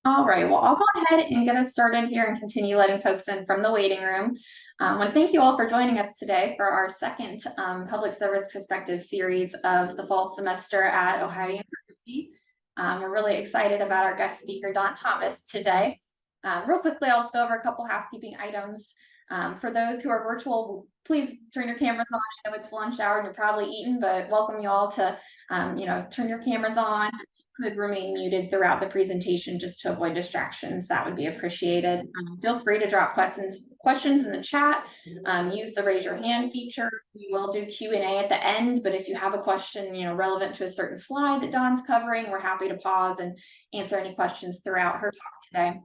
All right, well, I'll go ahead and get us started here and continue letting folks in from the waiting room. I want to thank you all for joining us today for our second Public Service Perspective series of the fall semester at Ohio University. We're really excited about our guest speaker, Don Thomas, today. Real quickly, I'll just go over a couple housekeeping items. For those who are virtual, please turn your cameras on. I know it's lunch hour and you're probably eating, but welcome you all to, turn your cameras on. Could remain muted throughout the presentation just to avoid distractions. That would be appreciated. Feel free to drop questions in the chat. Use the raise your hand feature. We will do Q&A at the end, but if you have a question, relevant to a certain slide that Dawn's covering, we're happy to pause and answer any questions throughout her talk today.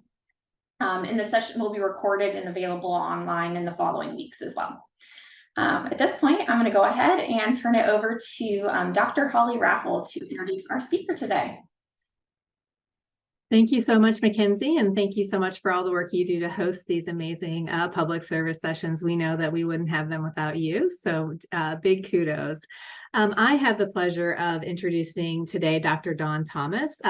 And the session will be recorded and available online in the following weeks as well. At this point, I'm going to go ahead and turn it over to Dr. Holly Raffel to introduce our speaker today. Thank you so much, Mackenzie, and thank you so much for all the work you do to host these amazing public service sessions. We know that we wouldn't have them without you, so big kudos. I have the pleasure of introducing today Dr. Dawn Thomas.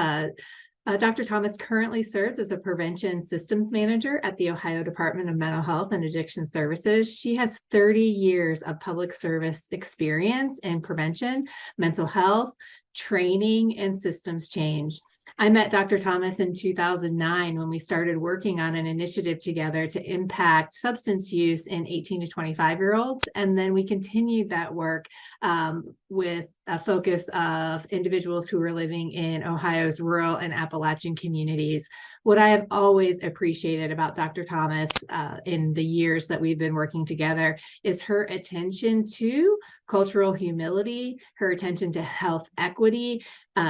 Dr. Thomas currently serves as a prevention systems manager at the Ohio Department of Mental Health and Addiction Services. She has 30 years of public service experience in prevention, mental health, training, and systems change. I met Dr. Thomas in 2009 when we started working on an initiative together to impact substance use in 18 to 25-year-olds. And then we continued that work with a focus of individuals who are living in Ohio's rural and Appalachian communities. What I have always appreciated about Dr. Thomas in the years that we've been working together is her attention to cultural humility, her attention to health equity,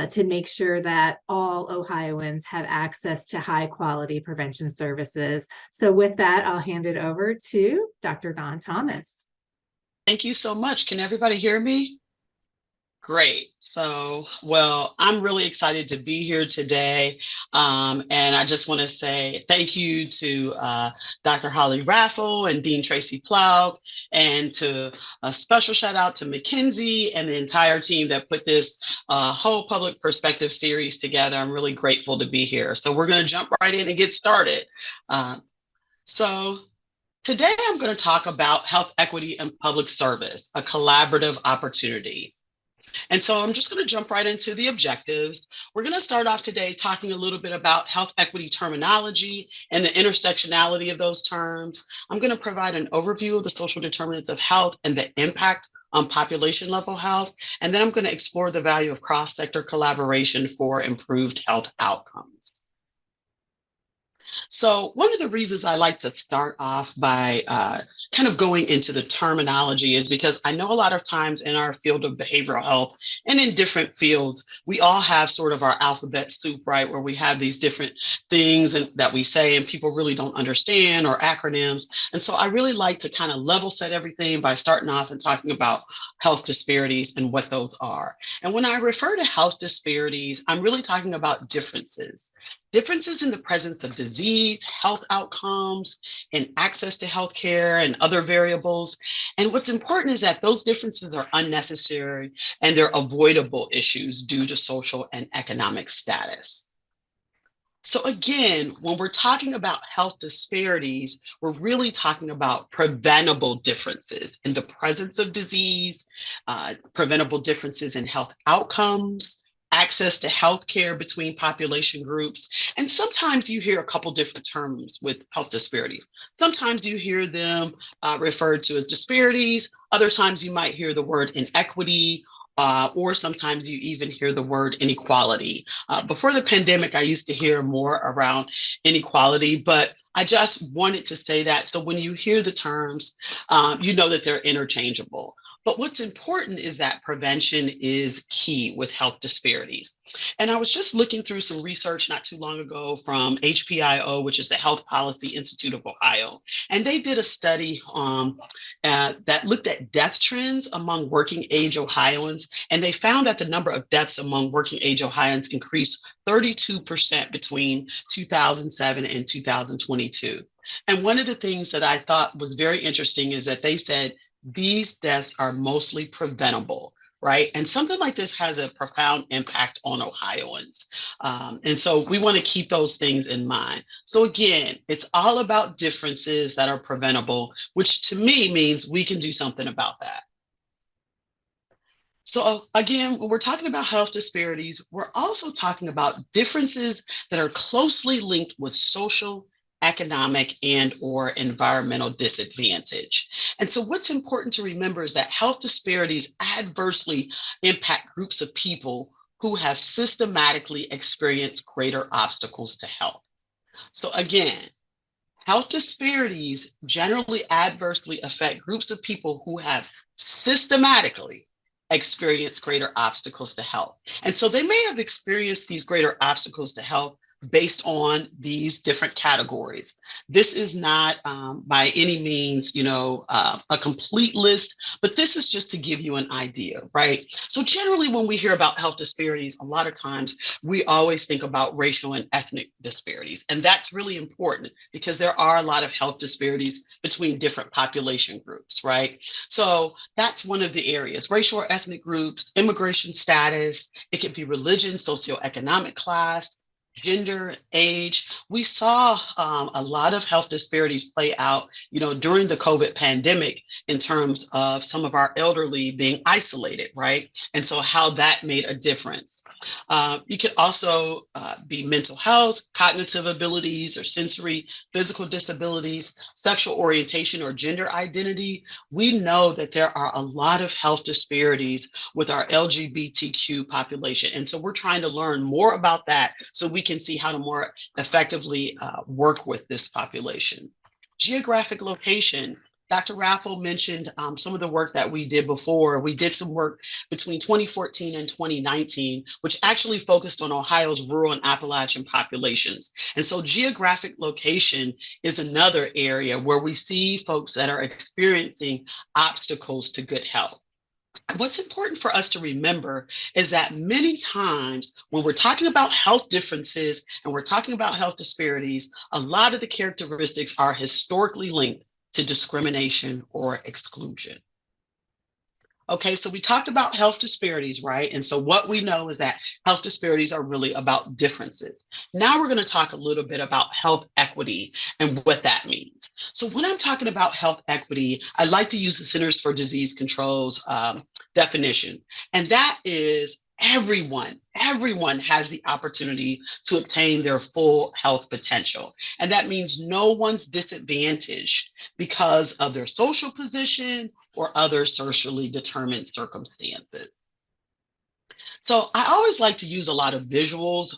to make sure that all Ohioans have access to high quality prevention services. So with that, I'll hand it over to Dr. Dawn Thomas. Thank you so much. Can everybody hear me? Great. So, well, I'm really excited to be here today. And I just want to say thank you to Dr. Holly Raffel and Dean Tracy Plough, and to a special shout out to Mackenzie and the entire team that put this whole public perspective series together. I'm really grateful to be here. So we're going to jump right in and get started. So today I'm going to talk about health equity and public service, a collaborative opportunity. And so I'm just going to jump right into the objectives. We're going to start off today talking a little bit about health equity terminology and the intersectionality of those terms. I'm going to provide an overview of the social determinants of health and the impact on population level health. And then I'm going to explore the value of cross-sector collaboration for improved health outcomes. So one of the reasons I like to start off by kind of going into the terminology is because I know a lot of times in our field of behavioral health and in different fields, we all have sort of our alphabet soup, right? Where we have these different things that we say and people really don't understand, or acronyms. And so I really like to kind of level set everything by starting off and talking about health disparities and what those are. And when I refer to health disparities, I'm really talking about differences. Differences in the presence of disease, health outcomes, and access to healthcare and other variables. And what's important is that those differences are unnecessary and they're avoidable issues due to social and economic status. So again, when we're talking about health disparities, we're really talking about preventable differences in the presence of disease, preventable differences in health outcomes, access to healthcare between population groups. And sometimes you hear a couple different terms with health disparities. Sometimes you hear them referred to as disparities. Other times you might hear the word inequity, or sometimes you even hear the word inequality. Before the pandemic, I used to hear more around inequality, but I just wanted to say that. So when you hear the terms, you know that they're interchangeable. But what's important is that prevention is key with health disparities. And I was just looking through some research not too long ago from HPIO, which is the Health Policy Institute of Ohio. And they did a study that looked at death trends among working age Ohioans. And they found that the number of deaths among working age Ohioans increased 32% between 2007 and 2022. And one of the things that I thought was very interesting is that they said these deaths are mostly preventable right? And something like this has a profound impact on Ohioans. And so we want to keep those things in mind. So again, it's all about differences that are preventable, which to me means we can do something about that. So again, when we're talking about health disparities, we're also talking about differences that are closely linked with social, economic, and or environmental disadvantage. And so what's important to remember is that health disparities adversely impact groups of people who have systematically experienced greater obstacles to health. So again, health disparities generally adversely affect groups of people who have systematically experienced greater obstacles to health. And so they may have experienced these greater obstacles to health based on these different categories. This is not by any means, a complete list, but this is just to give you an idea, right? So generally when we hear about health disparities, a lot of times we always think about racial and ethnic disparities. And that's really important because there are a lot of health disparities between different population groups, right? So that's one of the areas, racial or ethnic groups, immigration status, it could be religion, socioeconomic class, gender, age. We saw a lot of health disparities play out, during the COVID pandemic in terms of some of our elderly being isolated, right? And so how that made a difference. You could also be mental health, cognitive abilities or sensory, physical disabilities, sexual orientation or gender identity. We know that there are a lot of health disparities with our LGBTQ population. And so we're trying to learn more about that so we can see how to more effectively work with this population. Geographic location. Dr. Raffel mentioned some of the work that we did before. We did some work between 2014 and 2019, which actually focused on Ohio's rural and Appalachian populations. And so geographic location is another area where we see folks that are experiencing obstacles to good health. What's important for us to remember is that many times when we're talking about health differences and we're talking about health disparities, a lot of the characteristics are historically linked to discrimination or exclusion. Okay, so we talked about health disparities, right? And so what we know is that health disparities are really about differences. Now we're going to talk a little bit about health equity and what that means. So when I'm talking about health equity, I like to use the Centers for Disease Control's definition, and that is everyone has the opportunity to obtain their full health potential. And that means no one's disadvantaged because of their social position or other socially determined circumstances. So I always like to use a lot of visuals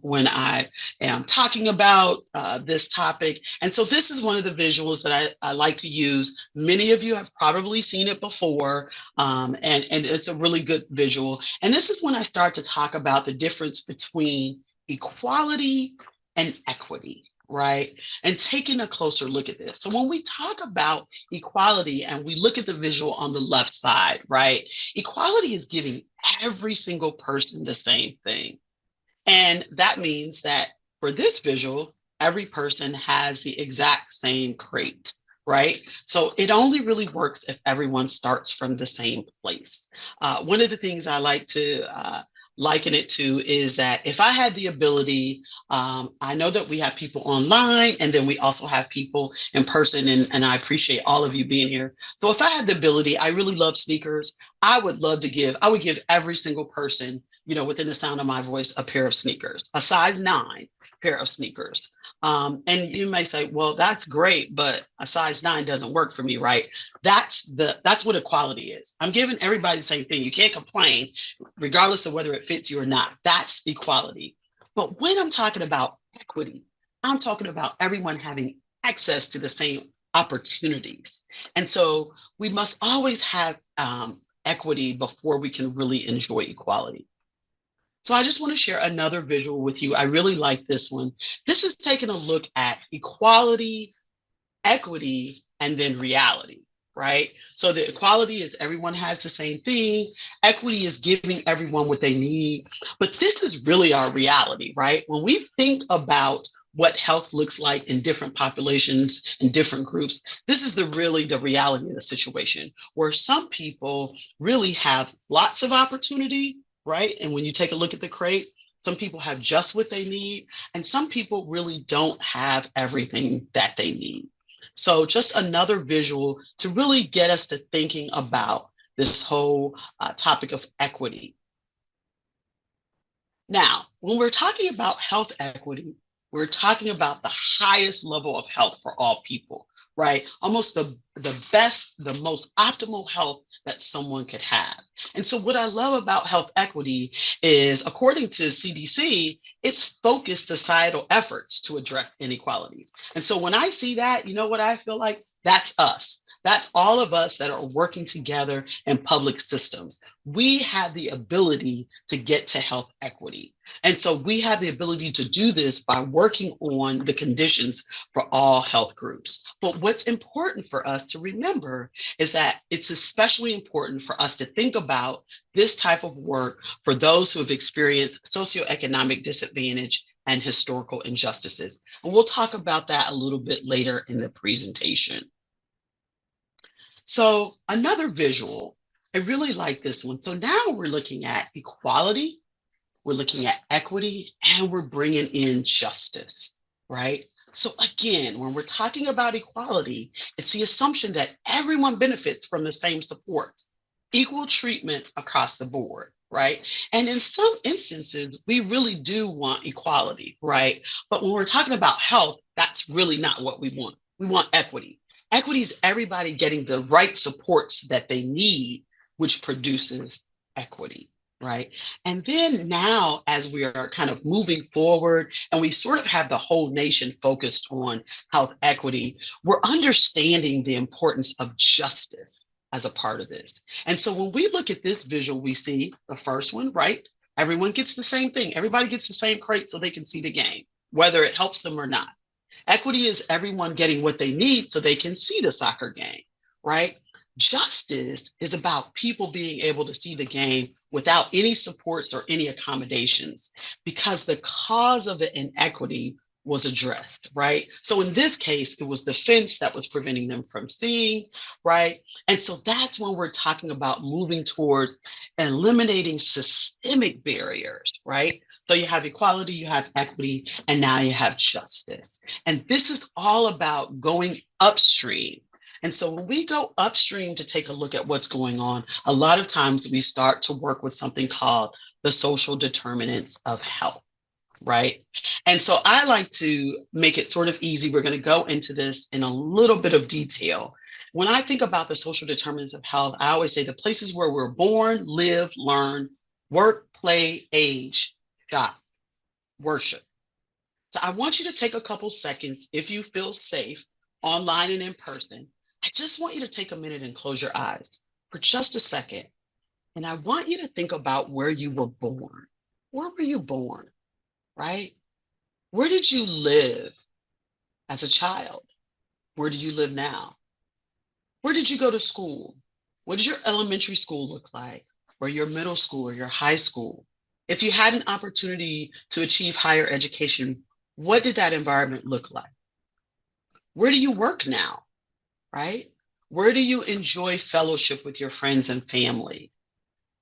when I am talking about this topic. And so this is one of the visuals that I like to use. Many of you have probably seen it before, and it's a really good visual. And this is when I start to talk about the difference between equality and equity, right? And taking a closer look at this. So when we talk about equality and we look at the visual on the left side, right? Equality is giving every single person the same thing. And that means that for this visual, every person has the exact same crate, right? So it only really works if everyone starts from the same place. One of the things I like to liken it to is that if I had the ability, I know that we have people online and then we also have people in person, and I appreciate all of you being here. So if I had the ability, I really love sneakers. I would give every single person, within the sound of my voice, a pair of sneakers, a size 9 pair of sneakers. And you may say, well, that's great, but a size 9 doesn't work for me, right? That's what equality is. I'm giving everybody the same thing. You can't complain, regardless of whether it fits you or not. That's equality. But when I'm talking about equity, I'm talking about everyone having access to the same opportunities. And so we must always have equity before we can really enjoy equality. So I just want to share another visual with you. I really like this one. This is taking a look at equality, equity, and then reality, right? So the equality is everyone has the same thing. Equity is giving everyone what they need. But this is really our reality, right? When we think about what health looks like in different populations and different groups, this is really the reality of the situation, where some people really have lots of opportunity, right? And when you take a look at the crate, some people have just what they need, and some people really don't have everything that they need. So just another visual to really get us to thinking about this whole topic of equity. Now, when we're talking about health equity, we're talking about the highest level of health for all people, right? Almost the best, the most optimal health that someone could have. And so what I love about health equity is, according to CDC, it's focused societal efforts to address inequalities. And so when I see that, you know what I feel like? That's us. That's all of us that are working together in public systems. We have the ability to get to health equity. And so we have the ability to do this by working on the conditions for all health groups. But what's important for us to remember is that it's especially important for us to think about this type of work for those who have experienced socioeconomic disadvantage and historical injustices. And we'll talk about that a little bit later in the presentation. So another visual, I really like this one. So now we're looking at equality, we're looking at equity, and we're bringing in justice, right? So again, when we're talking about equality, it's the assumption that everyone benefits from the same support, equal treatment across the board, right? And in some instances, we really do want equality, right? But when we're talking about health, that's really not what we want. We want equity. Equity is everybody getting the right supports that they need, which produces equity, right? And then now, as we are kind of moving forward and we sort of have the whole nation focused on health equity, we're understanding the importance of justice as a part of this. And so when we look at this visual, we see the first one, right? Everyone gets the same thing. Everybody gets the same crate so they can see the game, whether it helps them or not. Equity is everyone getting what they need so they can see the soccer game, right? Justice is about people being able to see the game without any supports or any accommodations, because the cause of the inequity was addressed, right? So in this case, it was the fence that was preventing them from seeing, right? And so that's when we're talking about moving towards eliminating systemic barriers, right? So you have equality, you have equity, and now you have justice. And this is all about going upstream. And so when we go upstream to take a look at what's going on, a lot of times we start to work with something called the social determinants of health, right? And so I like to make it sort of easy. We're going to go into this in a little bit of detail. When I think about the social determinants of health, I always say the places where we're born, live, learn, work, play, age, shop, worship. So I want you to take a couple seconds, if you feel safe, online and in person. I just want you to take a minute and close your eyes for just a second. And I want you to think about where you were born. Where were you born, right? Where did you live as a child? Where do you live now? Where did you go to school? What did your elementary school look like? Or your middle school or your high school? If you had an opportunity to achieve higher education, what did that environment look like? Where do you work now, right? Where do you enjoy fellowship with your friends and family?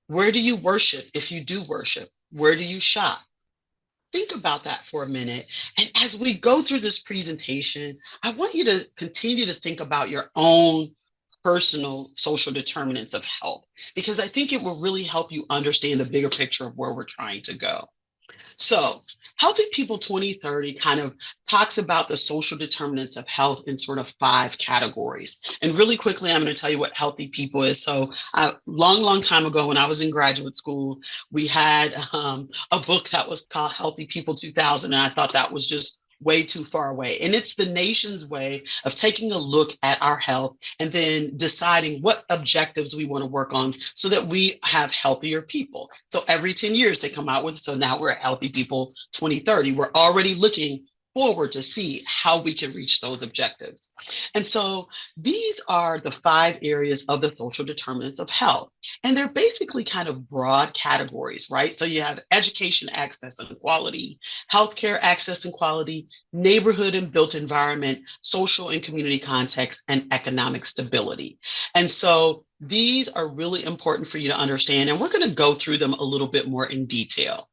Where do you worship if you do worship? Where do you shop? Think about that for a minute. And as we go through this presentation, I want you to continue to think about your own personal social determinants of health, because I think it will really help you understand the bigger picture of where we're trying to go. So Healthy People 2030 kind of talks about the social determinants of health in sort of 5 categories. And really quickly, I'm going to tell you what healthy people is. So long time ago, when I was in graduate school, we had a book that was called Healthy People 2000. And I thought that was just way too far away. And it's the nation's way of taking a look at our health and then deciding what objectives we want to work on so that we have healthier people. So every 10 years they come out with, so now we're at Healthy People 2030. We're already looking forward to see how we can reach those objectives. And so these are the 5 areas of the social determinants of health. And they're basically kind of broad categories, right? So you have education access and quality, healthcare access and quality, neighborhood and built environment, social and community context, and economic stability. And so these are really important for you to understand. And we're going to go through them a little bit more in detail.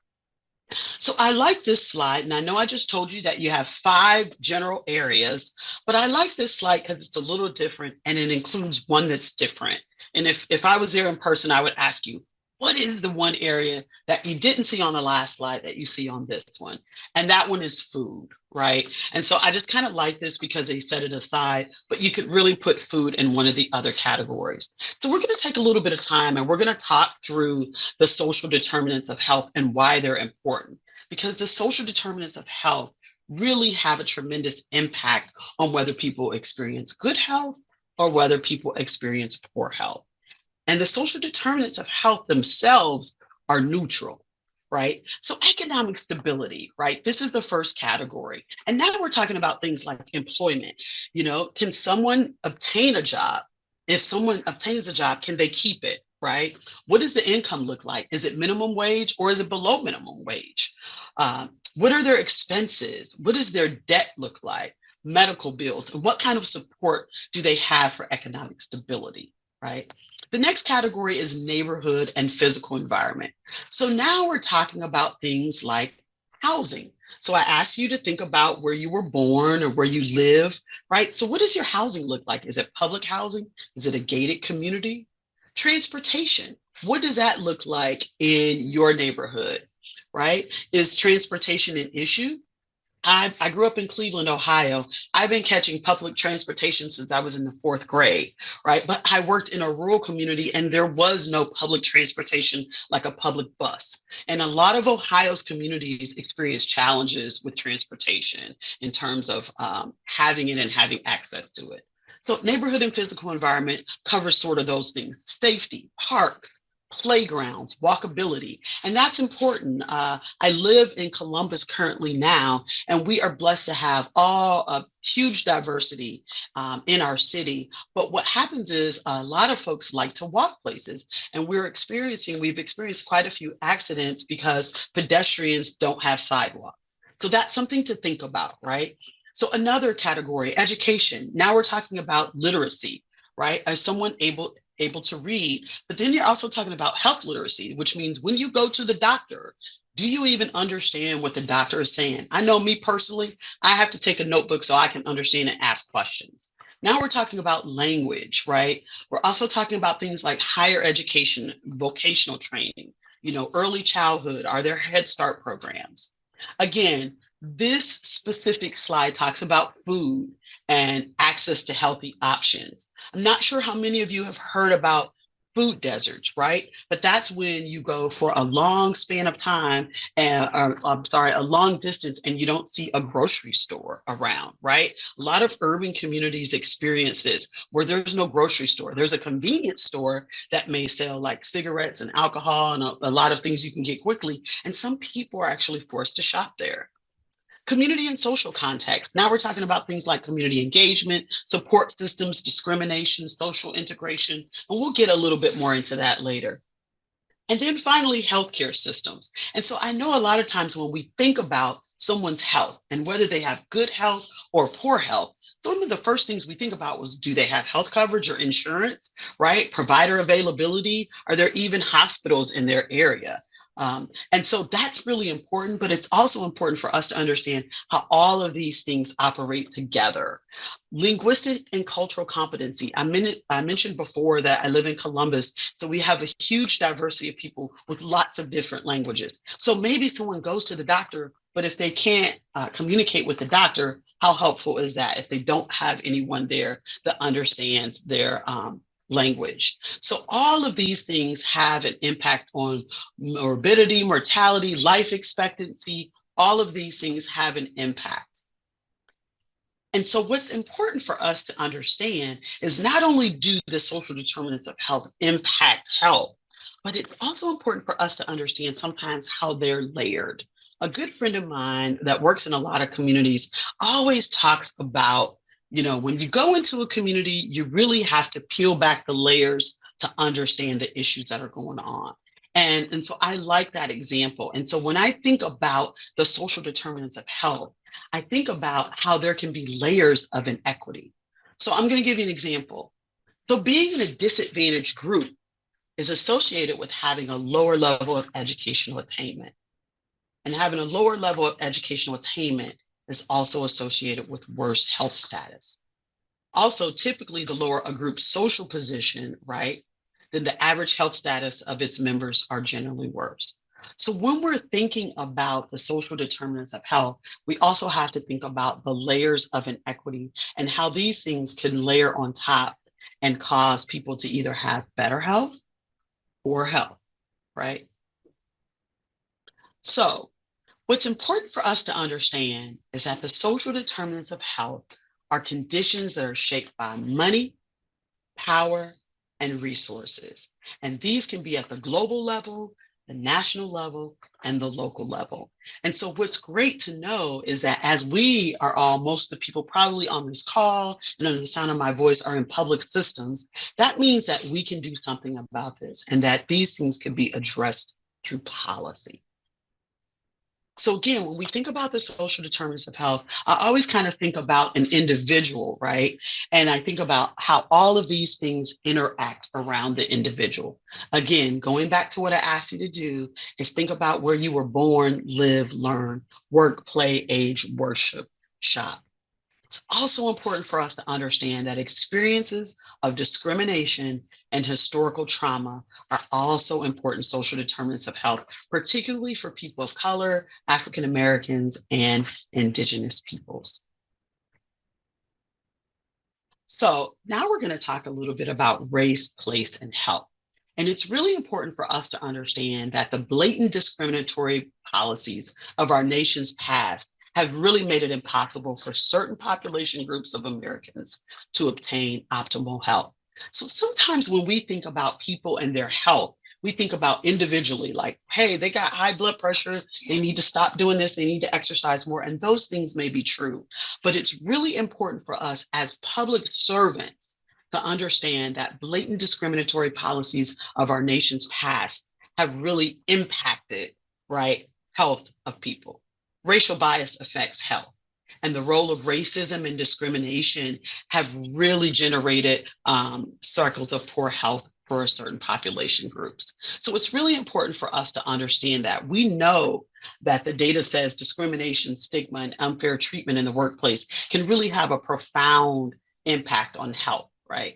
So I like this slide, and I know I just told you that you have 5 general areas, but I like this slide because it's a little different and it includes one that's different. And if I was there in person, I would ask you, what is the one area that you didn't see on the last slide that you see on this one? And that one is food, right? And so I just kind of like this because they set it aside, but you could really put food in one of the other categories. So we're going to take a little bit of time and we're going to talk through the social determinants of health and why they're important. Because the social determinants of health really have a tremendous impact on whether people experience good health or whether people experience poor health. And the social determinants of health themselves are neutral, right? So economic stability, right? This is the first category. And now we're talking about things like employment. Can someone obtain a job? If someone obtains a job, can they keep it, right? What does the income look like? Is it minimum wage or is it below minimum wage? What are their expenses? What does their debt look like? Medical bills, and what kind of support do they have for economic stability, right? The next category is neighborhood and physical environment. So now we're talking about things like housing. So I asked you to think about where you were born or where you live, right? So what does your housing look like? Is it public housing? Is it a gated community? Transportation. What does that look like in your neighborhood, right? Is transportation an issue? I grew up in Cleveland, Ohio. I've been catching public transportation since I was in the 4th grade, right? But I worked in a rural community and there was no public transportation like a public bus. And a lot of Ohio's communities experience challenges with transportation in terms of having it and having access to it. So neighborhood and physical environment covers sort of those things: safety, parks, playgrounds, walkability. And that's important. I live in Columbus currently now, and we are blessed to have a huge diversity in our city. But what happens is a lot of folks like to walk places, and we've experienced quite a few accidents because pedestrians don't have sidewalks. So that's something to think about, right? So another category, education. Now we're talking about literacy, right? Is someone able to read? But then you're also talking about health literacy, which means when you go to the doctor, do you even understand what the doctor is saying? I know me personally, I have to take a notebook so I can understand and ask questions. Now we're talking about language, right? We're also talking about things like higher education, vocational training, early childhood. Are there Head Start programs? Again, this specific slide talks about food and access to healthy options. I'm not sure how many of you have heard about food deserts, right? But that's when you go for a long span of time a long distance and you don't see a grocery store around, right? A lot of urban communities experience this where there's no grocery store. There's a convenience store that may sell like cigarettes and alcohol and a lot of things you can get quickly. And some people are actually forced to shop there. Community and social context. Now we're talking about things like community engagement, support systems, discrimination, social integration, and we'll get a little bit more into that later. And then finally, healthcare systems. And so I know a lot of times when we think about someone's health and whether they have good health or poor health, some of the first things we think about was, do they have health coverage or insurance, right? Provider availability? Are there even hospitals in their area? And so that's really important, but it's also important for us to understand how all of these things operate together. Linguistic and cultural competency. I mentioned before that I live in Columbus, so we have a huge diversity of people with lots of different languages. So maybe someone goes to the doctor, but if they can't communicate with the doctor, how helpful is that if they don't have anyone there that understands their language? So all of these things have an impact on morbidity, mortality, life expectancy. All of these things have an impact. And so what's important for us to understand is not only do the social determinants of health impact health, but it's also important for us to understand sometimes how they're layered. a good friend of mine that works in a lot of communities always talks about, when you go into a community, you really have to peel back the layers to understand the issues that are going on. And so I like that example. And so when I think about the social determinants of health, I think about how there can be layers of inequity. So I'm going to give you an example. So being in a disadvantaged group is associated with having a lower level of educational attainment. And having a lower level of educational attainment is also associated with worse health status. Also, typically the lower a group's social position, right, then the average health status of its members are generally worse. So when we're thinking about the social determinants of health, we also have to think about the layers of inequity and how these things can layer on top and cause people to either have better health or health, right? So what's important for us to understand is that the social determinants of health are conditions that are shaped by money, power, and resources. And these can be at the global level, the national level, and the local level. And so what's great to know is that as we are all, most of the people probably on this call and under the sound of my voice are in public systems, that means that we can do something about this and that these things can be addressed through policy. So again, when we think about the social determinants of health, I always kind of think about an individual, right? And I think about how all of these things interact around the individual. Again, going back to what I asked you to do is think about where you were born, live, learn, work, play, age, worship, shop. It's also important for us to understand that experiences of discrimination and historical trauma are also important social determinants of health, particularly for people of color, African Americans, and Indigenous peoples. So now we're going to talk a little bit about race, place, and health. And it's really important for us to understand that the blatant discriminatory policies of our nation's past have really made it impossible for certain population groups of Americans to obtain optimal health. So sometimes when we think about people and their health, we think about individually, like, hey, they got high blood pressure, they need to stop doing this, they need to exercise more. And those things may be true, but it's really important for us as public servants to understand that blatant discriminatory policies of our nation's past have really impacted, right, health of people. Racial bias affects health. And the role of racism and discrimination have really generated circles of poor health for certain population groups. So it's really important for us to understand that. We know that the data says discrimination, stigma, and unfair treatment in the workplace can really have a profound impact on health, right?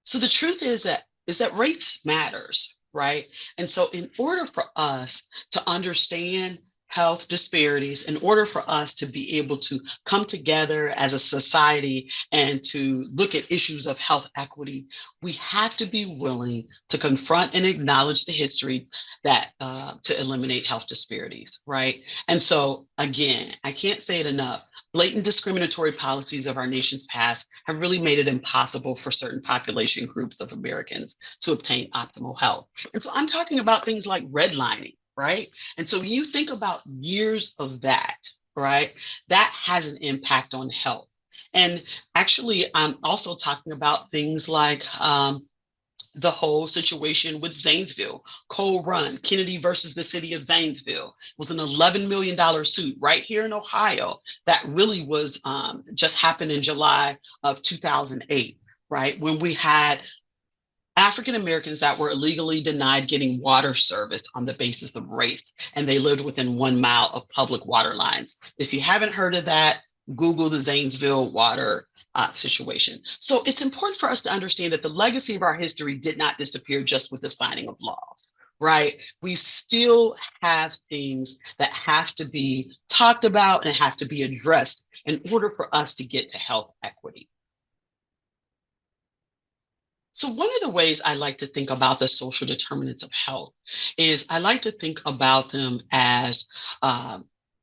So the truth is that race matters, right? And so in order for us to understand health disparities, in order for us to be able to come together as a society and to look at issues of health equity, we have to be willing to confront and acknowledge the history that to eliminate health disparities, right? And so again, I can't say it enough. Blatant discriminatory policies of our nation's past have really made it impossible for certain population groups of Americans to obtain optimal health. And so I'm talking about things like redlining, right? And so you think about years of that, right? That has an impact on health. And actually, I'm also talking about things like the whole situation with Zanesville, Coal Run, Kennedy versus the city of Zanesville was an $11 million suit right here in Ohio that really was just happened in July of 2008, right? When we had African Americans that were illegally denied getting water service on the basis of race, and they lived within 1 mile of public water lines. If you haven't heard of that, Google the Zanesville water situation. So it's important for us to understand that the legacy of our history did not disappear just with the signing of laws, right? We still have things that have to be talked about and have to be addressed in order for us to get to health equity. So one of the ways I like to think about the social determinants of health is I like to think about them as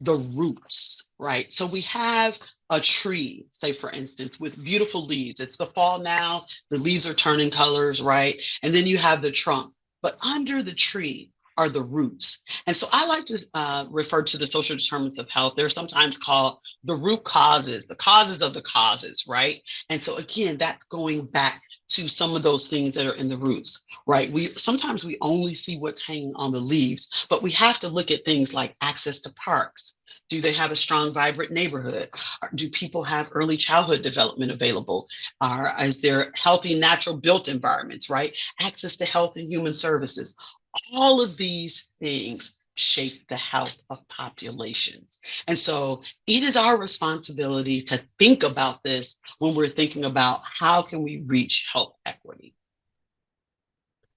the roots, right? So we have a tree, say for instance, with beautiful leaves. It's the fall now, the leaves are turning colors, right? And then you have the trunk. But under the tree are the roots. And so I like to refer to the social determinants of health. They're sometimes called the root causes, the causes of the causes, right? And so again, that's going back to some of those things that are in the roots, right? Sometimes we only see what's hanging on the leaves, but we have to look at things like access to parks. Do they have a strong, vibrant neighborhood? Do people have early childhood development available? Is there healthy, natural built environments, right? Access to health and human services. All of these things shape the health of populations. And so it is our responsibility to think about this when we're thinking about how can we reach health equity.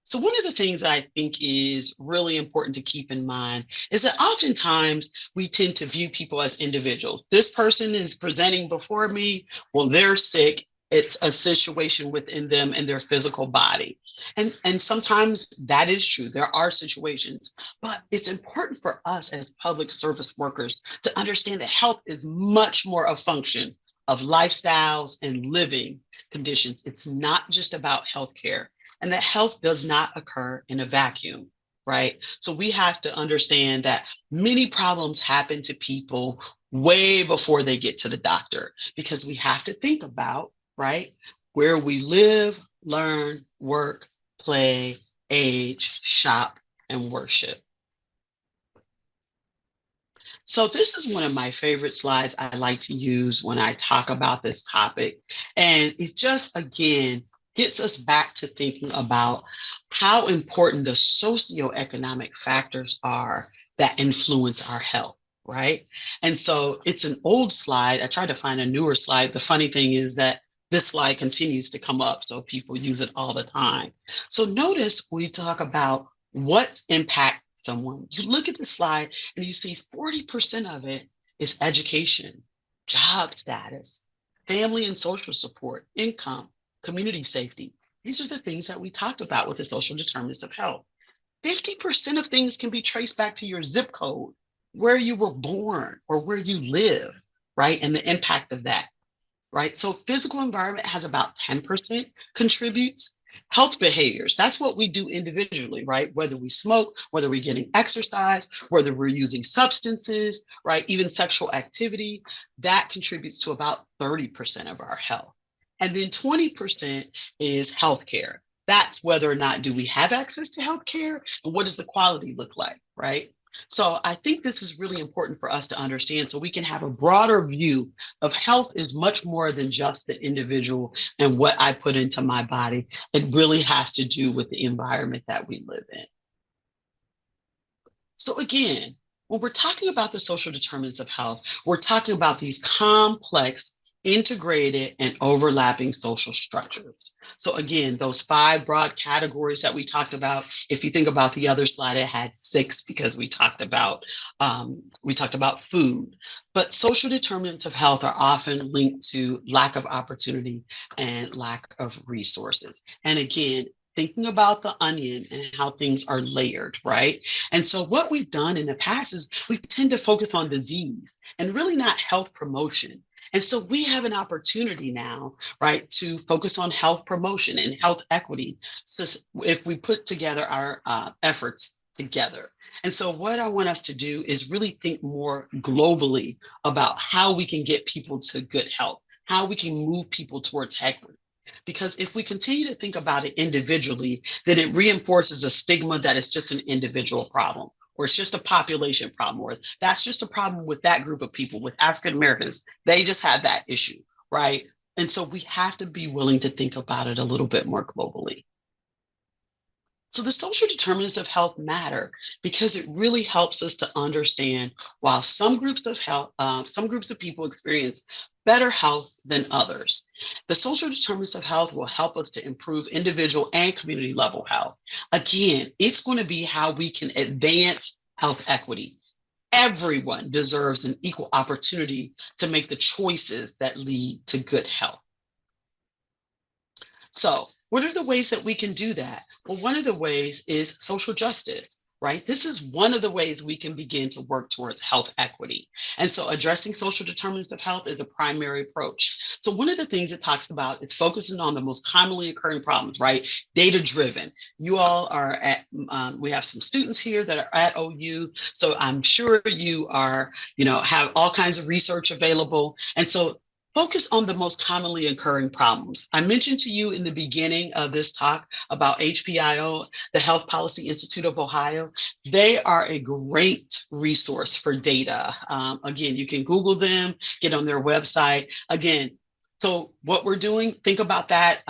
So one of the things that I think is really important to keep in mind is that oftentimes we tend to view people as individuals. This person is presenting before me, well, they're sick. It's a situation within them and their physical body. And sometimes that is true. There are situations, but it's important for us as public service workers to understand that health is much more a function of lifestyles and living conditions. It's not just about healthcare. And that health does not occur in a vacuum, right? So we have to understand that many problems happen to people way before they get to the doctor, because we have to think about, right, where we live, learn, work, play, age, shop, and worship. So this is one of my favorite slides I like to use when I talk about this topic. And it just, again, gets us back to thinking about how important the socioeconomic factors are that influence our health, right? And so it's an old slide. I tried to find a newer slide. The funny thing is that this slide continues to come up, so people use it all the time. So notice we talk about what's impact someone. You look at the slide and you see 40% of it is education, job status, family and social support, income, community safety. These are the things that we talked about with the social determinants of health. 50% of things can be traced back to your zip code, where you were born or where you live, right? And the impact of that, right? So physical environment has about 10% contributes. Health behaviors, that's what we do individually, right? Whether we smoke, whether we're getting exercise, whether we're using substances, right? Even sexual activity, that contributes to about 30% of our health. And then 20% is healthcare. That's whether or not do we have access to healthcare and what does the quality look like, right? So I think this is really important for us to understand so we can have a broader view of health is much more than just the individual and what I put into my body. It really has to do with the environment that we live in. So again, when we're talking about the social determinants of health, we're talking about these complex, integrated, and overlapping social structures. So again, those 5 broad categories that we talked about, if you think about the other slide, it had 6 because we talked about food. But social determinants of health are often linked to lack of opportunity and lack of resources. And again, thinking about the onion and how things are layered, right? And so what we've done in the past is we tend to focus on disease and really not health promotion. And so we have an opportunity now, right, to focus on health promotion and health equity. So if we put together our efforts together. And so what I want us to do is really think more globally about how we can get people to good health, how we can move people towards equity. Because if we continue to think about it individually, then it reinforces a stigma that it's just an individual problem, or it's just a population problem, or that's just a problem with that group of people, with African Americans. They just had that issue, right? And so we have to be willing to think about it a little bit more globally. So the social determinants of health matter because it really helps us to understand while some groups of people experience better health than others. The social determinants of health will help us to improve individual and community level health. Again, it's going to be how we can advance health equity. Everyone deserves an equal opportunity to make the choices that lead to good health. So what are the ways that we can do that? Well, one of the ways is social justice, right? This is one of the ways we can begin to work towards health equity. And so addressing social determinants of health is a primary approach. So one of the things it talks about is focusing on the most commonly occurring problems, right? Data driven. You all are at, we have some students here that are at OU. So I'm sure you are, have all kinds of research available. And so focus on the most commonly occurring problems. I mentioned to you in the beginning of this talk about HPIO, the Health Policy Institute of Ohio. They are a great resource for data. Again, you can Google them, get on their website. Again, so what we're doing, think about that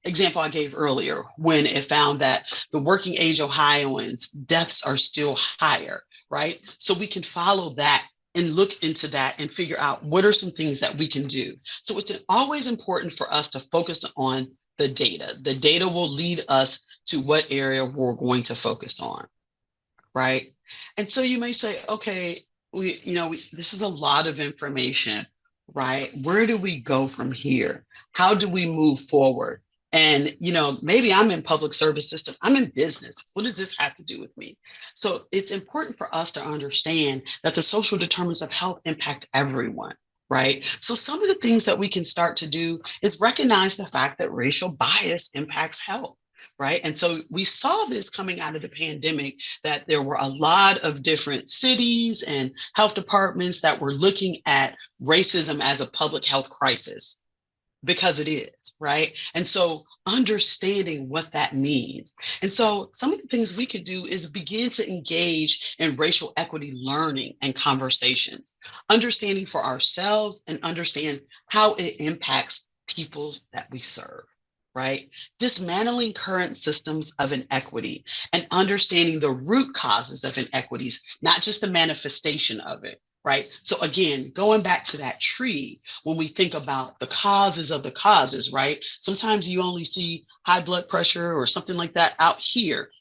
example I gave earlier when it found that the working age Ohioans deaths are still higher, right? So we can follow that and look into that and figure out what are some things that we can do. So it's always important for us to focus on the data. The data will lead us to what area we're going to focus on, right? And so you may say, okay, this is a lot of information, right? Where do we go from here? How do we move forward? And, maybe I'm in public service system, I'm in business. What does this have to do with me? So it's important for us to understand that the social determinants of health impact everyone, right? So some of the things that we can start to do is recognize the fact that racial bias impacts health, right? And so we saw this coming out of the pandemic, that there were a lot of different cities and health departments that were looking at racism as a public health crisis, because it is, right? And so understanding what that means. And so some of the things we could do is begin to engage in racial equity learning and conversations, understanding for ourselves and understand how it impacts people that we serve, right? Dismantling current systems of inequity and understanding the root causes of inequities, not just the manifestation of it. Right. So again, going back to that tree, when we think about the causes of the causes, right? Sometimes you only see high blood pressure or something like that out here.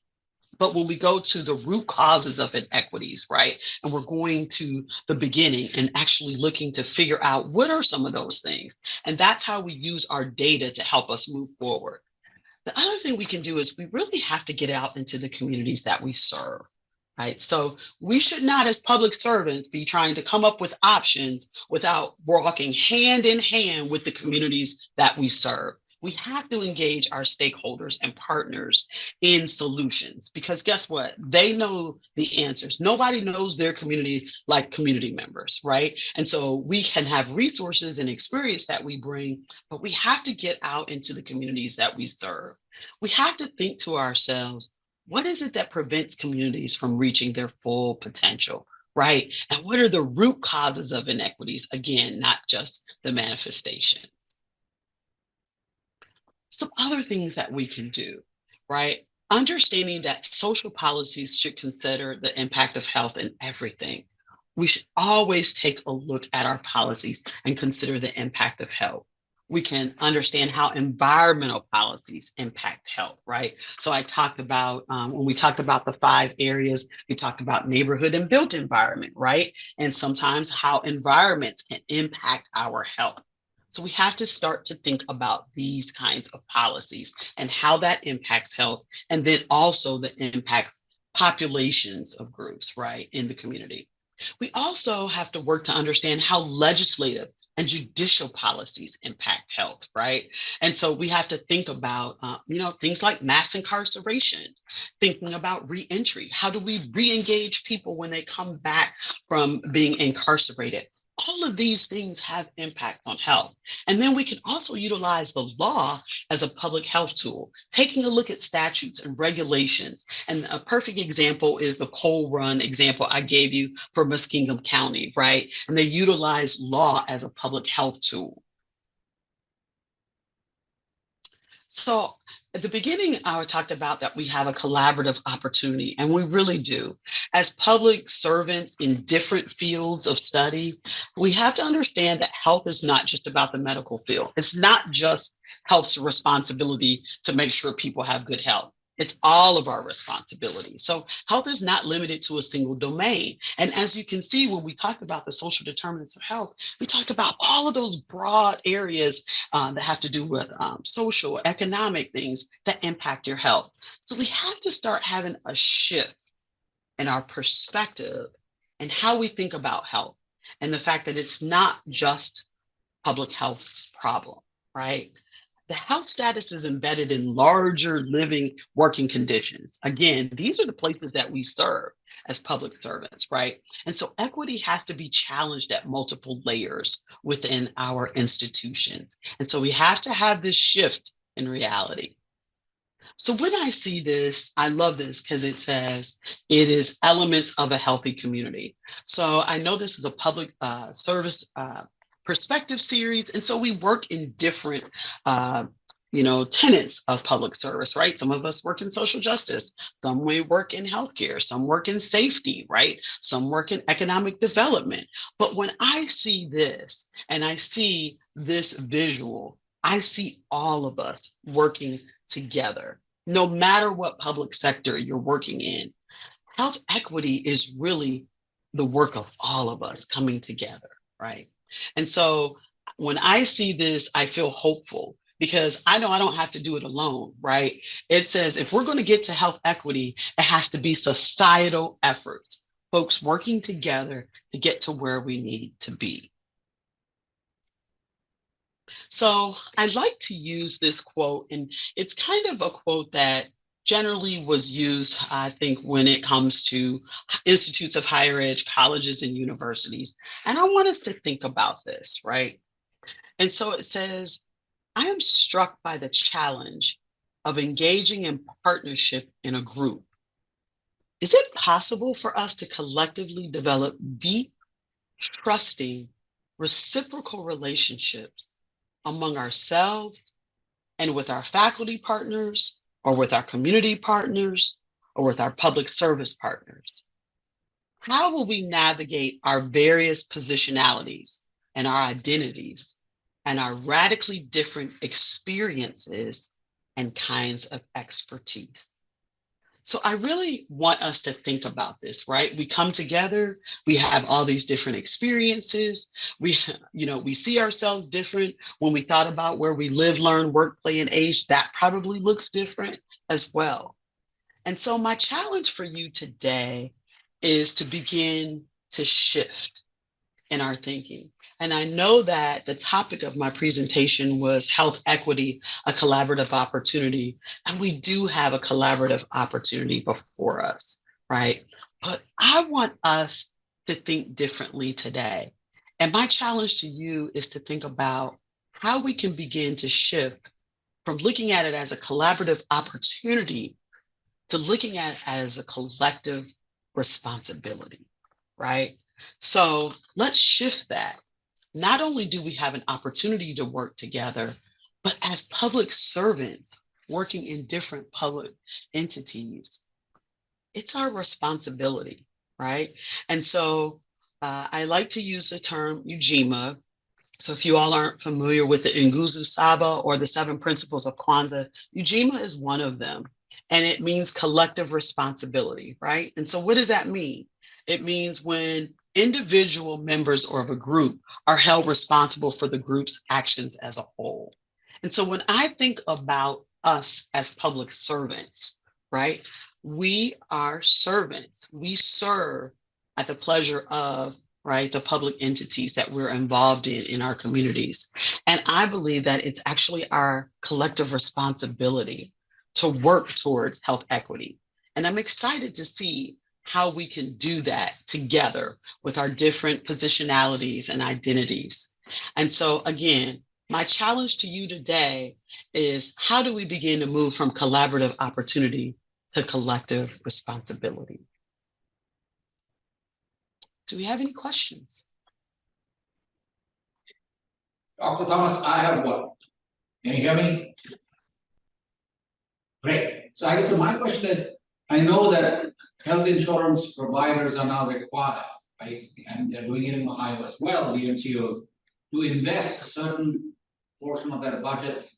But when we go to the root causes of inequities, right? And we're going to the beginning and actually looking to figure out what are some of those things. And that's how we use our data to help us move forward. The other thing we can do is we really have to get out into the communities that we serve. Right. So we should not, as public servants, be trying to come up with options without walking hand in hand with the communities that we serve. We have to engage our stakeholders and partners in solutions, because guess what? They know the answers. Nobody knows their community like community members, right? And so we can have resources and experience that we bring, but we have to get out into the communities that we serve. We have to think to ourselves, what is it that prevents communities from reaching their full potential, right? And what are the root causes of inequities? Again, not just the manifestation. Some other things that we can do, right? Understanding that social policies should consider the impact of health in everything. We should always take a look at our policies and consider the impact of health. We can understand how environmental policies impact health, right? So I talked about, when we talked about the 5 areas, we talked about neighborhood and built environment, right? And sometimes how environments can impact our health. So we have to start to think about these kinds of policies and how that impacts health, and then also the impacts populations of groups, right, in the community. We also have to work to understand how legislative and judicial policies impact health, right? And so we have to think about, things like mass incarceration, thinking about reentry. How do we re-engage people when they come back from being incarcerated? All of these things have impact on health. And then we can also utilize the law as a public health tool, taking a look at statutes and regulations. And a perfect example is the Coal Run example I gave you for Muskingum County, right? And they utilize law as a public health tool. So at the beginning, I talked about that we have a collaborative opportunity, and we really do. As public servants in different fields of study, we have to understand that health is not just about the medical field. It's not just health's responsibility to make sure people have good health. It's all of our responsibility. So health is not limited to a single domain. And as you can see, when we talk about the social determinants of health, we talk about all of those broad areas that have to do with social, economic things that impact your health. So we have to start having a shift and our perspective and how we think about health, and the fact that it's not just public health's problem, right? The health status is embedded in larger living working conditions. Again, these are the places that we serve as public servants, right? And so equity has to be challenged at multiple layers within our institutions. And so we have to have this shift in reality. So when I see this, I love this because it says it is elements of a healthy community. So I know this is a public service perspective series. And so we work in different tenets of public service, right? Some of us work in social justice, some may work in healthcare, some work in safety, right? Some work in economic development. But when I see this and I see this visual, I see all of us working together, no matter what public sector you're working in. Health equity is really the work of all of us coming together, right? And so when I see this, I feel hopeful because I know I don't have to do it alone, right? It says if we're going to get to health equity, it has to be societal efforts, folks working together to get to where we need to be. So I like to use this quote, and it's kind of a quote that generally was used, I think, when it comes to institutes of higher ed, colleges and universities. And I want us to think about this, right? And so it says, I am struck by the challenge of engaging in partnership in a group. Is it possible for us to collectively develop deep, trusting, reciprocal relationships among ourselves and with our faculty partners, or with our community partners, or with our public service partners? How will we navigate our various positionalities and our identities and our radically different experiences and kinds of expertise? So I really want us to think about this, right? We come together, we have all these different experiences. We see ourselves different. When we thought about where we live, learn, work, play, and age, that probably looks different as well. And so my challenge for you today is to begin to shift in our thinking. And I know that the topic of my presentation was health equity, a collaborative opportunity. And we do have a collaborative opportunity before us, right? But I want us to think differently today. And my challenge to you is to think about how we can begin to shift from looking at it as a collaborative opportunity to looking at it as a collective responsibility, right? So let's shift that. Not only do we have an opportunity to work together, but as public servants working in different public entities, it's our responsibility, right? And so I like to use the term Ujima. So if you all aren't familiar with the Nguzo Saba or the 7 principles of Kwanzaa, Ujima is one of them. And it means collective responsibility, right? And so what does that mean? It means when individual members of a group are held responsible for the group's actions as a whole. And so when I think about us as public servants, right? We are servants. We serve at the pleasure of, right, the public entities that we're involved in our communities. And I believe that it's actually our collective responsibility to work towards health equity. And I'm excited to see how we can do that together with our different positionalities and identities. And so again, my challenge to you today is how do we begin to move from collaborative opportunity to collective responsibility? Do we have any questions? Dr. Thomas, I have one. Can you hear me? Great. So I guess my question is, I know that health insurance providers are now required, right? And they're doing it in Ohio as well, the MCOs, to invest a certain portion of their budget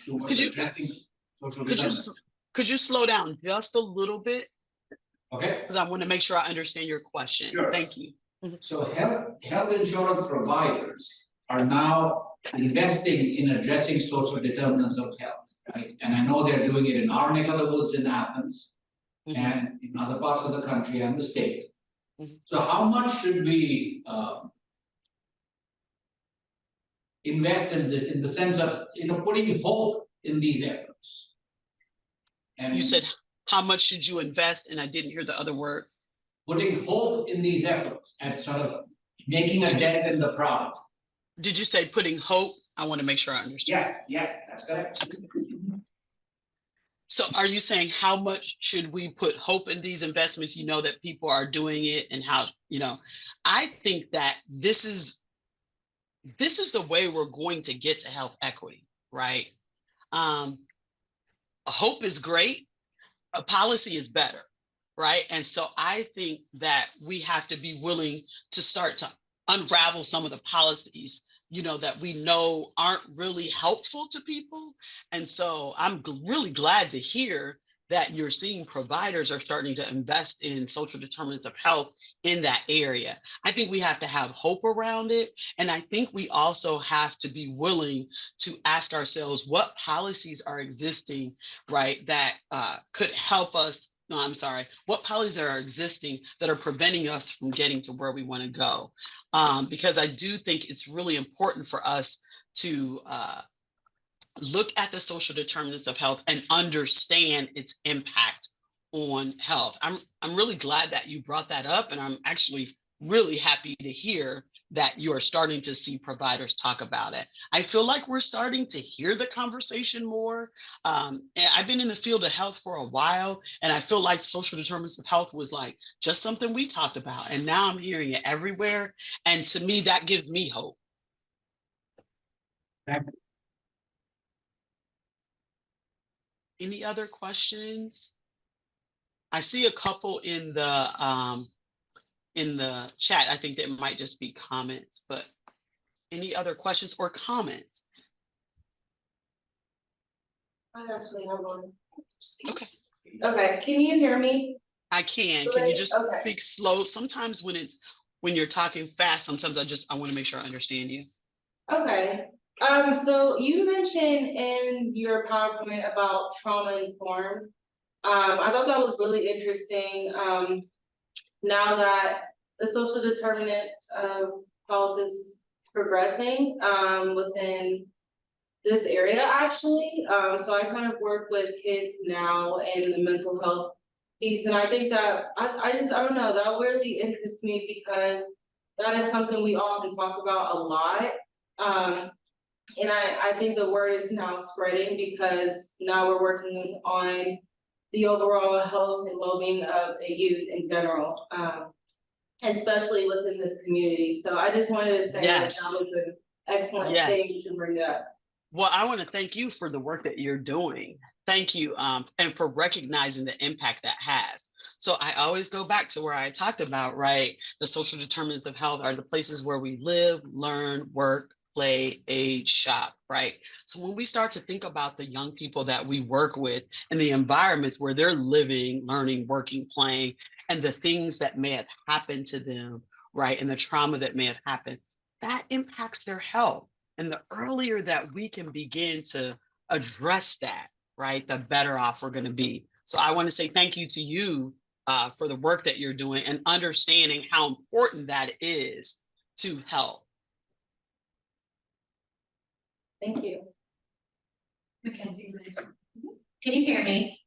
towards addressing social determinants. Could you slow down just a little bit? Okay. Because I want to make sure I understand your question. Sure. Thank you. So health insurance providers are now investing in addressing social determinants of health, right? And I know they're doing it in our neck of the woods in Athens. Mhm. and in other parts of the country and the state. Mhm. So how much should we invest in this, in the sense of, putting hope in these efforts? And You said, how much should you invest? And I didn't hear the other word. putting hope in these efforts and sort of making a dent in the product. Did you say putting hope? I want to make sure I understand. Yes, that's correct. So are you saying how much should we put hope in these investments? You know, that people are doing it and how, I think that this is the way we're going to get to health equity, right? Hope is great. A policy is better, right? And so I think that we have to be willing to start to unravel some of the policies, that we know aren't really helpful to people. And so I'm really glad to hear that you're seeing providers are starting to invest in social determinants of health in that area. I think we have to have hope around it. And I think we also have to be willing to ask ourselves what policies are existing, right, that could help us. No, I'm sorry. What policies are existing that are preventing us from getting to where we want to go? Because I do think it's really important for us to look at the social determinants of health and understand its impact on health. I'm really glad that you brought that up, and I'm actually really happy to hear that you are starting to see providers talk about it. I feel like we're starting to hear the conversation more. And I've been in the field of health for a while, and I feel like social determinants of health was like just something we talked about. And now I'm hearing it everywhere. And to me, that gives me hope. Any other questions? I see a couple in the chat. I think that might just be comments, but any other questions or comments? I actually have one. Okay. Okay, can you hear me? I can. Can you just Okay. speak slow? Sometimes when you're talking fast, sometimes I want to make sure I understand you. Okay, so you mentioned in your PowerPoint about trauma informed. I thought that was really interesting. Now that the social determinants of health is progressing, within this area actually. So I kind of work with kids now in the mental health piece, and I think that I don't know, that really interests me because that is something we often talk about a lot. And I think the word is now spreading because now we're working on the overall health and well-being of the youth in general, especially within this community. So I just wanted to say Yes. that was an excellent Yes. thing to bring up. Well, I want to thank you for the work that you're doing. Thank you, and for recognizing the impact that has. So I always go back to where I talked about, right? The social determinants of health are the places where we live, learn, work, play, age, shop, right? So when we start to think about the young people that we work with and the environments where they're living, learning, working, playing, and the things that may have happened to them, right? And the trauma that may have happened, that impacts their health. And the earlier that we can begin to address that, right, the better off we're going to be. So I want to say thank you to you for the work that you're doing and understanding how important that is to health. Thank you. Mackenzie, can you hear me?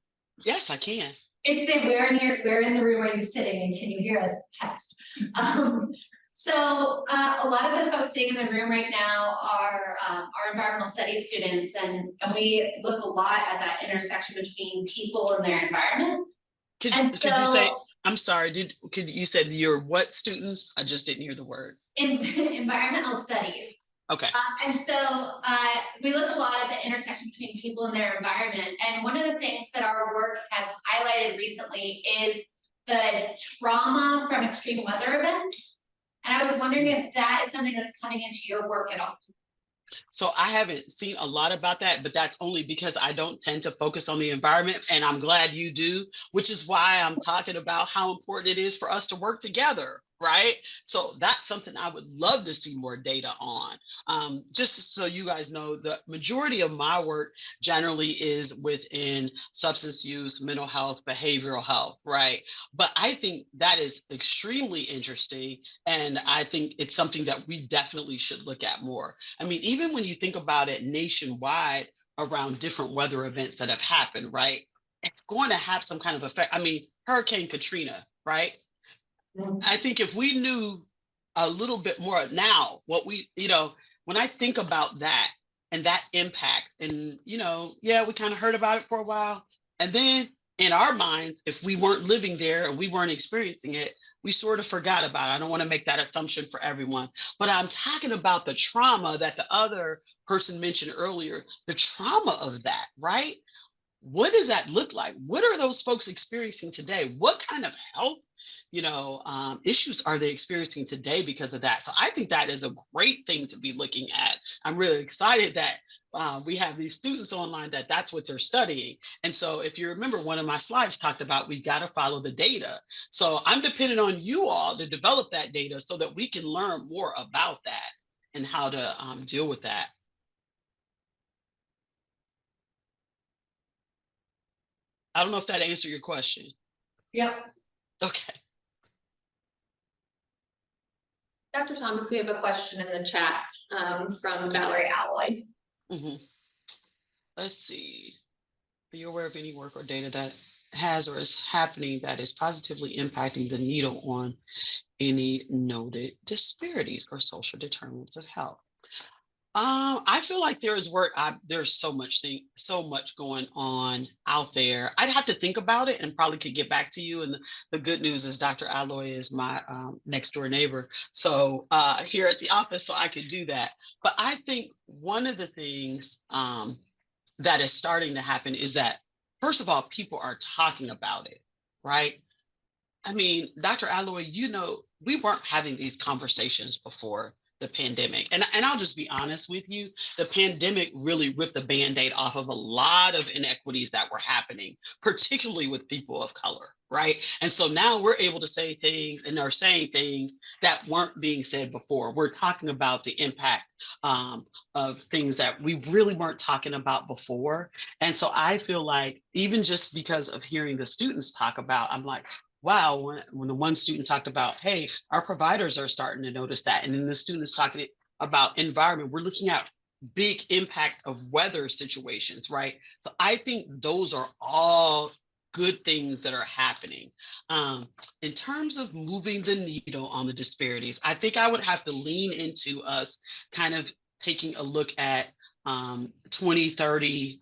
Yes, I can. It's the where in the room are you sitting and can you hear us test? So a lot of the folks sitting in the room right now are our environmental studies students, and we look a lot at that intersection between people and their environment. Could you say, I'm sorry, you said you're what students? I just didn't hear the word. Environmental studies. Okay. And so we look a lot at the intersection between people and their environment. And one of the things that our work has highlighted recently is the trauma from extreme weather events. And I was wondering if that is something that's coming into your work at all. So I haven't seen a lot about that, but that's only because I don't tend to focus on the environment, and I'm glad you do, which is why I'm talking about how important it is for us to work together, right? So that's something I would love to see more data on. Just so you guys know, the majority of my work generally is within substance use, mental health, behavioral health, right? But I think that is extremely interesting. And I think it's something that we definitely should look at more. I mean, even when you think about it nationwide around different weather events that have happened, right? It's going to have some kind of effect. I mean, Hurricane Katrina, right? I think if we knew a little bit more now, what we, when I think about that and that impact, and, yeah, we kind of heard about it for a while. And then in our minds, if we weren't living there and we weren't experiencing it, we sort of forgot about it. I don't want to make that assumption for everyone, but I'm talking about the trauma that the other person mentioned earlier, the trauma of that, right? What does that look like? What are those folks experiencing today? What kind of health, issues are they experiencing today because of that? So I think that is a great thing to be looking at. I'm really excited that we have these students online that's what they're studying. And so if you remember, one of my slides talked about we've got to follow the data. So I'm dependent on you all to develop that data so that we can learn more about that and how to deal with that. I don't know if that answered your question. Yep. Okay. Dr. Thomas, we have a question in the chat from Valerie Alloy. Mm-hmm. Let's see. Are you aware of any work or data that has or is happening that is positively impacting the needle on any noted disparities or social determinants of health? I feel like there is work. There's so much going on out there. I'd have to think about it and probably could get back to you. And the good news is Dr. Alloy is my next door neighbor. So here at the office, so I could do that. But I think one of the things that is starting to happen is that, first of all, people are talking about it, right? I mean, Dr. Alloy, we weren't having these conversations before the pandemic. And I'll just be honest with you, the pandemic really ripped the Band-Aid off of a lot of inequities that were happening, particularly with people of color, right? And so now we're able to say things and are saying things that weren't being said before. We're talking about the impact of things that we really weren't talking about before. And so I feel like even just because of hearing the students talk about, I'm like, wow, when the one student talked about, hey, our providers are starting to notice that. And then the students talking about environment, we're looking at big impact of weather situations, right? So I think those are all good things that are happening. In terms of moving the needle on the disparities, I think I would have to lean into us kind of taking a look at 2030,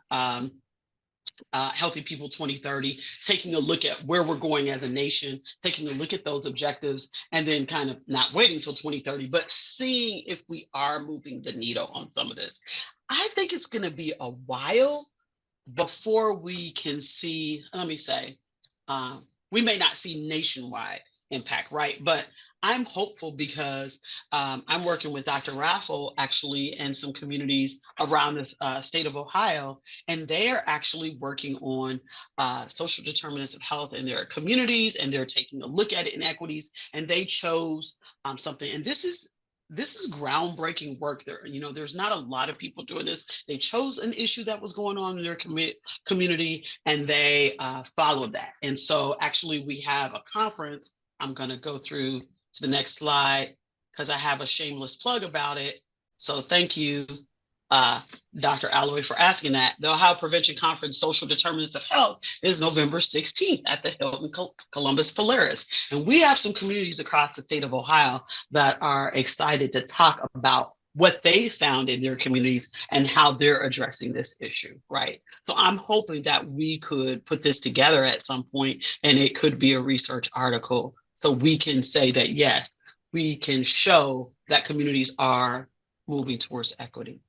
Healthy People 2030, taking a look at where we're going as a nation, taking a look at those objectives, and then kind of not waiting till 2030, but seeing if we are moving the needle on some of this. I think it's going to be a while before we can see, let me say, we may not see nationwide impact, right? But I'm hopeful because I'm working with Dr. Raffel actually in some communities around the state of Ohio, and they are actually working on social determinants of health in their communities, and they're taking a look at inequities, and they chose something. And this is groundbreaking work there. There's not a lot of people doing this. They chose an issue that was going on in their community, and they followed that. And so actually we have a conference. I'm going to go through to the next slide because I have a shameless plug about it. So thank you, Dr. Alloy, for asking that. The Ohio Prevention Conference Social Determinants of Health is November 16th at the Hilton Columbus Polaris. And we have some communities across the state of Ohio that are excited to talk about what they found in their communities and how they're addressing this issue, right? So I'm hoping that we could put this together at some point, and it could be a research article so we can say that, yes, we can show that communities are moving towards equity.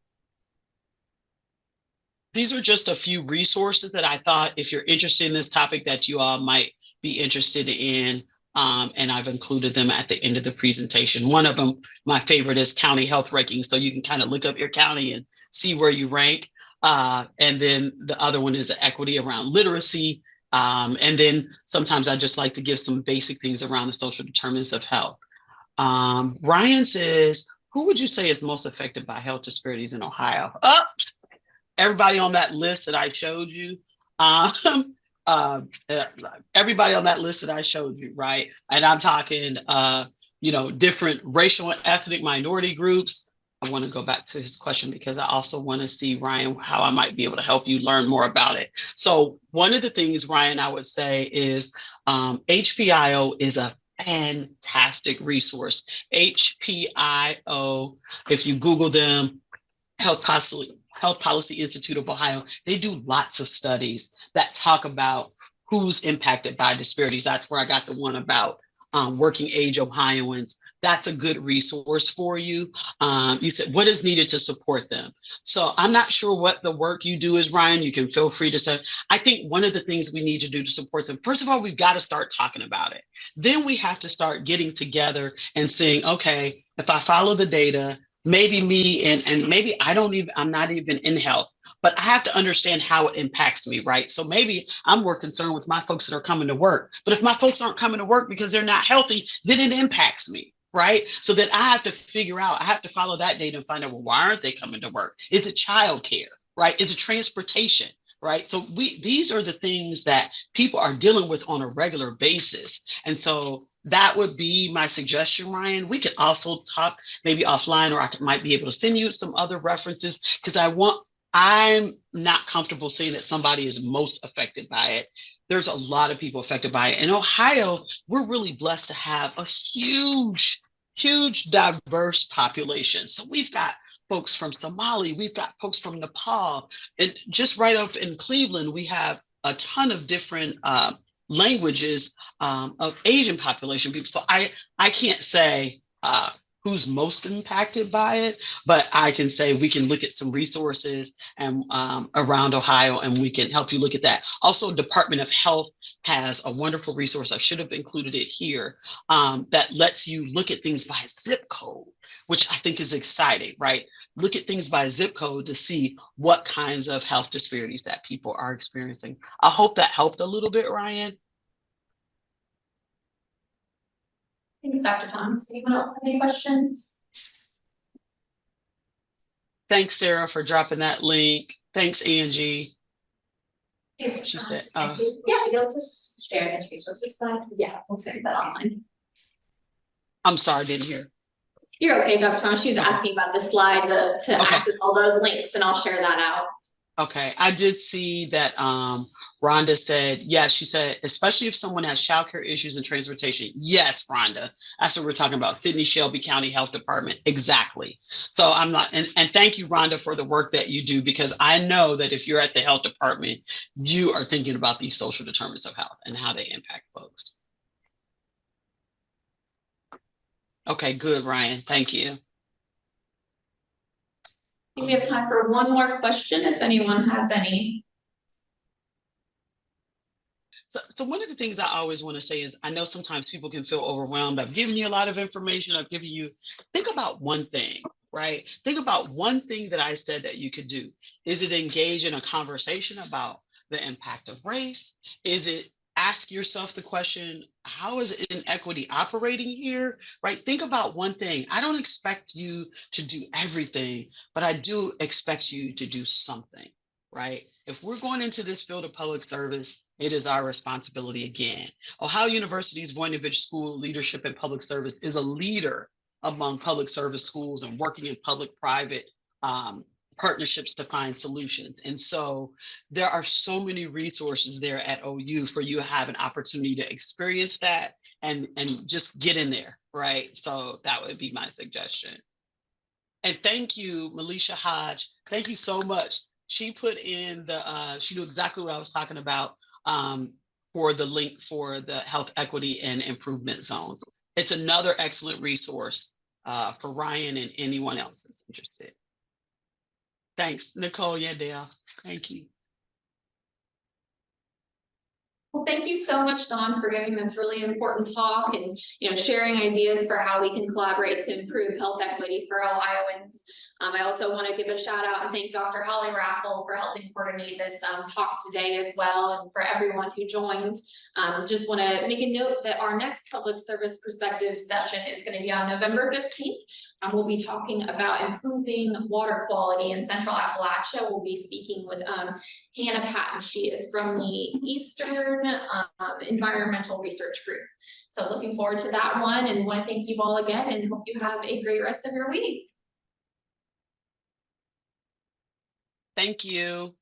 These are just a few resources that I thought, if you're interested in this topic, that you all might be interested in. And I've included them at the end of the presentation. One of them, my favorite, is county health rankings. So you can kind of look up your county and see where you rank. And then the other one is the equity around literacy. And then sometimes I just like to give some basic things around the social determinants of health. Ryan says, who would you say is most affected by health disparities in Ohio? Everybody on that list that I showed you. Uh, everybody on that list that I showed you, right? And I'm talking, different racial and ethnic minority groups. I want to go back to his question because I also want to see, Ryan, how I might be able to help you learn more about it. So one of the things, Ryan, I would say is HPIO is a fantastic resource. HPIO, if you Google them, Health Policy Institute of Ohio, they do lots of studies that talk about who's impacted by disparities. That's where I got the one about working age Ohioans. That's a good resource for you. You said, what is needed to support them? So I'm not sure what the work you do is, Ryan. You can feel free to say. I think one of the things we need to do to support them, first of all, we've got to start talking about it. Then we have to start getting together and saying, okay, if I follow the data, maybe me and maybe I'm not even in health, but I have to understand how it impacts me, right? So maybe I'm more concerned with my folks that are coming to work, but if my folks aren't coming to work because they're not healthy, then it impacts me, right? So then I have to figure out, I have to follow that data and find out, well, why aren't they coming to work? Is it childcare, right? Is it transportation? Right. So these are the things that people are dealing with on a regular basis. And so that would be my suggestion, Ryan. We could also talk maybe offline, or I might be able to send you some other references because I'm not comfortable saying that somebody is most affected by it. There's a lot of people affected by it. In Ohio, we're really blessed to have a huge, diverse population. So we've got folks from Somali, we've got folks from Nepal, and just right up in Cleveland, we have a ton of different languages of Asian population people. So I can't say who's most impacted by it, but I can say we can look at some resources and around Ohio, and we can help you look at that. Also, Department of Health has a wonderful resource. I should have included it here that lets you look at things by zip code, which I think is exciting, right? Look at things by zip code to see what kinds of health disparities that people are experiencing. I hope that helped a little bit, Ryan. Thanks, Dr. Thomas. Anyone else have any questions? Thanks, Sarah, for dropping that link. Thanks, Angie. She said, yeah, you'll just share this resources slide. Yeah, we'll send that online. I'm sorry, I didn't hear. You're okay, Dr. Thomas. She's asking about the slide to access all those links, and I'll share that out. Okay, I did see that Rhonda said, yes, she said, especially if someone has childcare issues and transportation. Yes, Rhonda, that's what we're talking about. Sydney Shelby County Health Department. Exactly. So I'm not, and thank you, Rhonda, for the work that you do, because I know that if you're at the health department, you are thinking about these social determinants of health and how they impact folks. Okay, good, Ryan. Thank you. I think we have time for one more question if anyone has any. So one of the things I always want to say is, I know sometimes people can feel overwhelmed. I've given you a lot of information. I've given you, think about one thing, right? Think about one thing that I said that you could do. Is it engage in a conversation about the impact of race? Is it ask yourself the question, how is inequity operating here, right? Think about one thing. I don't expect you to do everything, but I do expect you to do something, right? If we're going into this field of public service, it is our responsibility again. Ohio University's Voinovich School of Leadership and Public Service is a leader among public service schools and working in public-private partnerships to find solutions. And so there are so many resources there at OU for you to have an opportunity to experience that and just get in there, right? So that would be my suggestion. And thank you, Melisha Hodge. Thank you so much. She put in she knew exactly what I was talking about for the link for the health equity and improvement zones. It's another excellent resource for Ryan and anyone else that's interested. Thanks, Nicole Yandale. Thank you. Well, thank you so much, Dawn, for giving this really important talk and, sharing ideas for how we can collaborate to improve health equity for Ohioans. I also want to give a shout out and thank Dr. Holly Raffel for helping coordinate this talk today as well, and for everyone who joined. Just want to make a note that our next public service perspectives session is going to be on November 15th. We'll be talking about improving water quality in Central Appalachia. We'll be speaking with Hannah Patton. She is from the Eastern Environmental Research Group. So looking forward to that one, and want to thank you all again and hope you have a great rest of your week. Thank you.